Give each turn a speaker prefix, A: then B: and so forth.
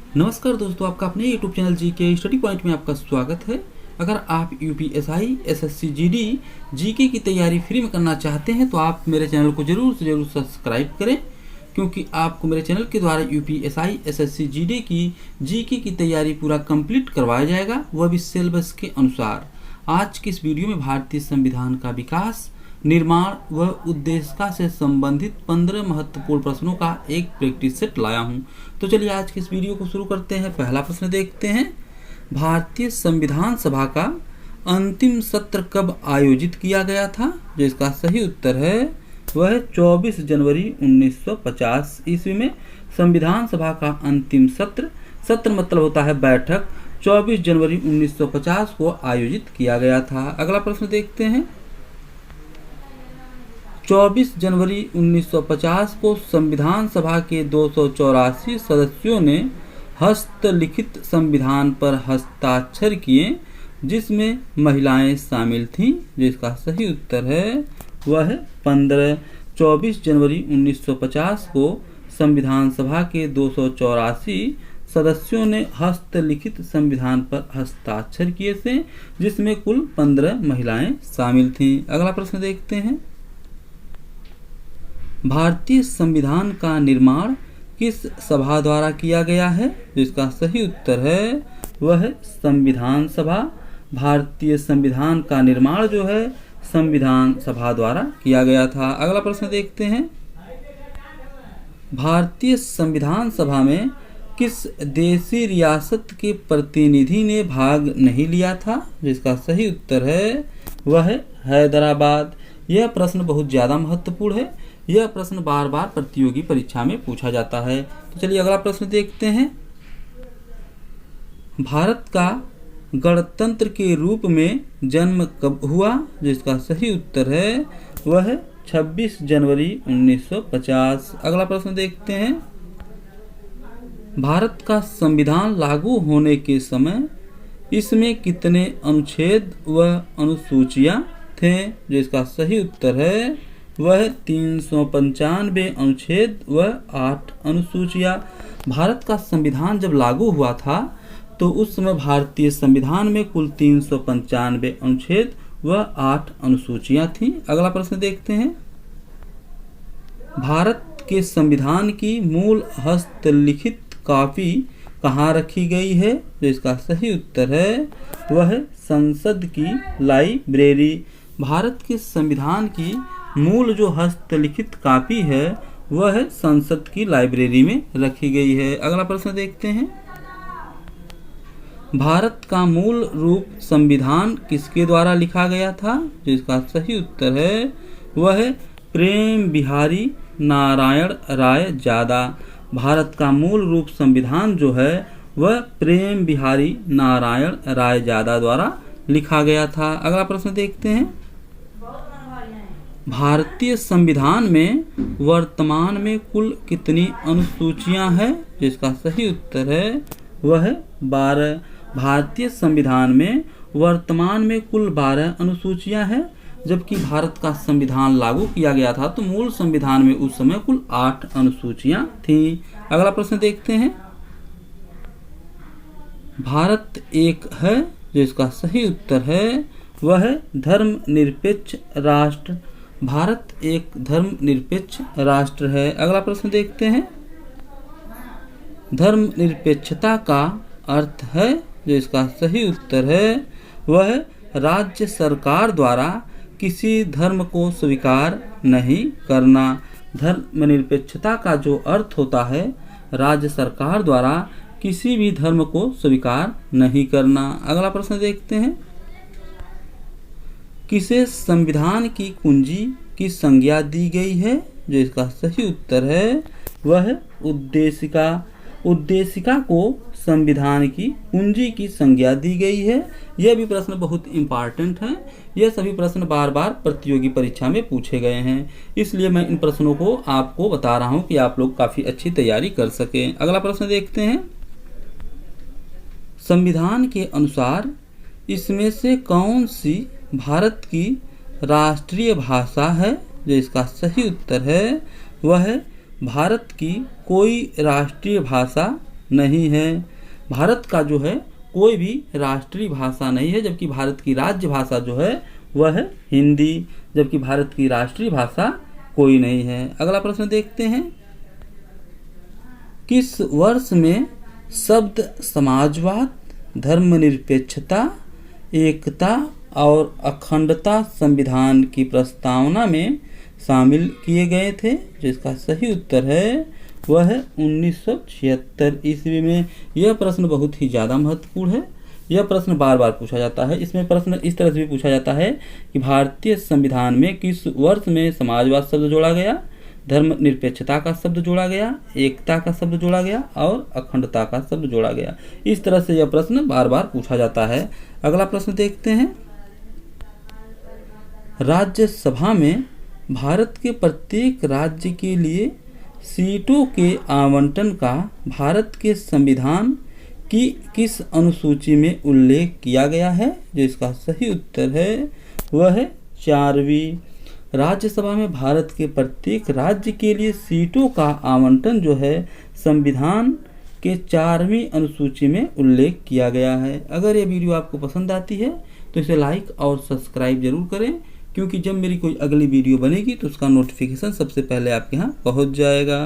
A: नमस्कार दोस्तों, आपका अपने YouTube channel GK study point में आपका स्वागत है। अगर आप यूपीएसआई, एसएससी जीडी, जीके की तैयारी फ्री में करना चाहते हैं तो आप मेरे चैनल को जरूर से जरूर सब्सक्राइब करें, क्योंकि आपको मेरे चैनल के द्वारा यूपीएसआई, एसएससी जीडी की जीके की तैयारी पूरा कंप्लीट करवाया जाएगा, वह भी सिलेबस के अनुसार। आज की इस वीडियो में भारतीय संविधान का विकास, निर्माण व उद्देशिका से संबंधित 15 महत्वपूर्ण प्रश्नों का एक प्रैक्टिस सेट लाया हूं। तो चलिए आज की इस वीडियो को शुरू करते हैं। पहला प्रश्न देखते हैं, भारतीय संविधान सभा का अंतिम सत्र कब आयोजित किया गया था? जो इसका सही उत्तर है वह 24 जनवरी 1950 ईस्वी में संविधान सभा का अंतिम सत्र मतलब होता है बैठक, 24 जनवरी 1950 को आयोजित किया गया था। अगला प्रश्न देखते हैं, 24 जनवरी 1950 को संविधान सभा के 284 सदस्यों ने हस्तलिखित संविधान पर हस्ताक्षर किए, जिसमें महिलाएं शामिल थीं। जिसका सही उत्तर है वह 24 जनवरी 1950 को संविधान सभा के 284 सदस्यों ने हस्तलिखित संविधान पर हस्ताक्षर किए थे, जिसमें कुल 15 महिलाएं शामिल थीं। अगला प्रश्न देखते हैं, भारतीय संविधान का निर्माण किस सभा द्वारा किया गया है? जिसका सही उत्तर है वह संविधान सभा। भारतीय संविधान का निर्माण जो है संविधान सभा द्वारा किया गया था। अगला प्रश्न देखते हैं, भारतीय संविधान सभा में किस देशी रियासत के प्रतिनिधि ने भाग नहीं लिया था? जिसका सही उत्तर है वह हैदराबाद। यह प्रश्न बहुत ज़्यादा महत्वपूर्ण है। यह प्रश्न बार बार प्रतियोगी परीक्षा में पूछा जाता है। तो चलिए अगला प्रश्न देखते हैं, भारत का गणतंत्र के रूप में जन्म कब हुआ? जिसका सही उत्तर है वह 26 जनवरी 1950। अगला प्रश्न देखते हैं, भारत का संविधान लागू होने के समय इसमें कितने अनुच्छेद व अनुसूचियां थे? जिसका सही उत्तर है वह 395 अनुच्छेद व 8 अनुसूचियां। भारत का संविधान जब लागू हुआ था तो उस समय भारतीय संविधान में कुल 395 अनुच्छेद व 8 अनुसूचियां थीं। अगला प्रश्न देखते हैं, भारत के संविधान की मूल हस्तलिखित कॉपी कहाँ रखी गई है? जो इसका सही उत्तर है वह संसद की लाइब्रेरी। भारत के संविधान की मूल जो हस्तलिखित कॉपी है वह संसद की लाइब्रेरी में रखी गई है। अगला प्रश्न देखते हैं, भारत का मूल रूप संविधान किसके द्वारा लिखा गया था? जिसका सही उत्तर है वह प्रेम बिहारी नारायण राय जादा। भारत का मूल रूप संविधान जो है वह प्रेम बिहारी नारायण राय जादा द्वारा लिखा गया था। अगला प्रश्न देखते हैं, भारतीय संविधान में वर्तमान में कुल कितनी अनुसूचियां हैं? जिसका सही उत्तर है वह 12। भारतीय संविधान में वर्तमान में कुल 12 अनुसूचियां हैं, जबकि भारत का संविधान लागू किया गया था तो मूल संविधान में उस समय कुल 8 अनुसूचियां थीं। अगला प्रश्न देखते हैं, भारत एक है? जिसका सही उत्तर है वह धर्मनिरपेक्ष राष्ट्र। भारत एक धर्मनिरपेक्ष राष्ट्र है। अगला प्रश्न देखते हैं, धर्मनिरपेक्षता का अर्थ है? जो इसका सही उत्तर है वह राज्य सरकार द्वारा किसी धर्म को स्वीकार नहीं करना। धर्मनिरपेक्षता का जो अर्थ होता है राज्य सरकार द्वारा किसी भी धर्म को स्वीकार नहीं करना। अगला प्रश्न देखते हैं, किसे संविधान की कुंजी की संज्ञा दी गई है? जो इसका सही उत्तर है वह उद्देशिका। उद्देशिका को संविधान की कुंजी की संज्ञा दी गई है। यह भी प्रश्न बहुत इम्पॉर्टेंट है। यह सभी प्रश्न बार बार प्रतियोगी परीक्षा में पूछे गए हैं, इसलिए मैं इन प्रश्नों को आपको बता रहा हूं कि आप लोग काफ़ी अच्छी तैयारी कर सकें। अगला प्रश्न देखते हैं, संविधान के अनुसार इसमें से कौन सी भारत की राष्ट्रीय भाषा है? जो इसका सही उत्तर है वह भारत की कोई राष्ट्रीय भाषा नहीं है। भारत का जो है कोई भी राष्ट्रीय भाषा नहीं है, जबकि भारत की राज्य भाषा जो है वह है हिंदी, जबकि भारत की राष्ट्रीय भाषा कोई नहीं है। अगला प्रश्न देखते हैं, किस वर्ष में शब्द समाजवाद, धर्मनिरपेक्षता, एकता और अखंडता संविधान की प्रस्तावना में शामिल किए गए थे? जो इसका सही उत्तर है वह है 1976 ईस्वी में। यह प्रश्न बहुत ही ज़्यादा महत्वपूर्ण है। यह प्रश्न बार बार पूछा जाता है। इसमें प्रश्न इस तरह से भी पूछा जाता है कि भारतीय संविधान में किस वर्ष में समाजवाद शब्द जोड़ा गया, धर्मनिरपेक्षता का शब्द जोड़ा गया, एकता का शब्द जोड़ा गया और अखंडता का शब्द जोड़ा गया। इस तरह से यह प्रश्न बार बार पूछा जाता है। अगला प्रश्न देखते हैं, राज्यसभा में भारत के प्रत्येक राज्य के लिए सीटों के आवंटन का भारत के संविधान की किस अनुसूची में उल्लेख किया गया है? जो इसका सही उत्तर है वह है 4वीं। राज्यसभा में भारत के प्रत्येक राज्य के लिए सीटों का आवंटन जो है संविधान के 4वीं अनुसूची में उल्लेख किया गया है। अगर ये वीडियो आपको पसंद आती है तो इसे लाइक और सब्सक्राइब जरूर करें, क्योंकि जब मेरी कोई अगली वीडियो बनेगी तो उसका नोटिफिकेशन सबसे पहले आपके यहाँ पहुँच जाएगा।